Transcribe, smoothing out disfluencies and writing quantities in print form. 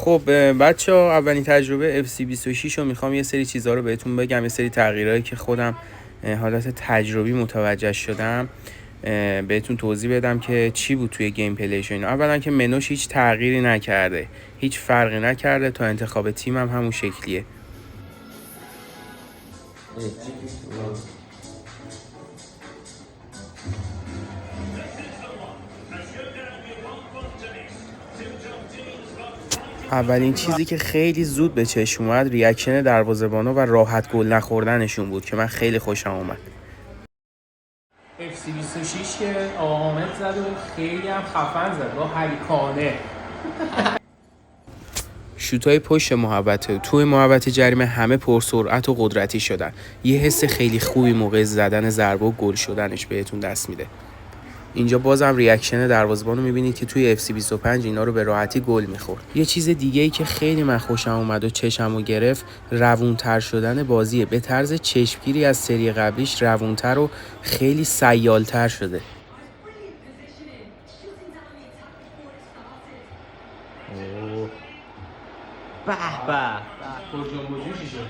خب بچه ها، اولین تجربه FC26 رو میخوام یه سری چیزها رو بهتون بگم، یه سری تغییرهایی که خودم حالت تجربی متوجه شدم بهتون توضیح بدم که چی بود توی گیم پلیش. اینا اولا که منوش هیچ تغییری نکرده، هیچ فرقی نکرده، تا انتخاب تیم هم همون شکلیه. اولین چیزی که خیلی زود به چشم اومد ریاکشن دروازه‌بانا و راحت گل نخوردنشون بود که من خیلی خوشم اومد. FC26 که آقا حامد زد و خیلی هم خفن زد با هریکانه. شوتای پشت محوطه توی محوطه جریمه همه پرسرعت و قدرتی شدن. یه حس خیلی خوبی موقع زدن ضربه و گل شدنش بهتون دست میده. اینجا بازم ریاکشن دروازه‌بان رو می‌بینید که توی FC25 اینا رو به راحتی گل می‌خورد. یه چیز دیگه‌ای که خیلی من خوشم اومد و چشمو گرفت روونتر شدن بازیه. به طرز چشمگیری از سری قبلیش روونتر و خیلی سیالتر شده. به به. پر جنب و جوشی شد.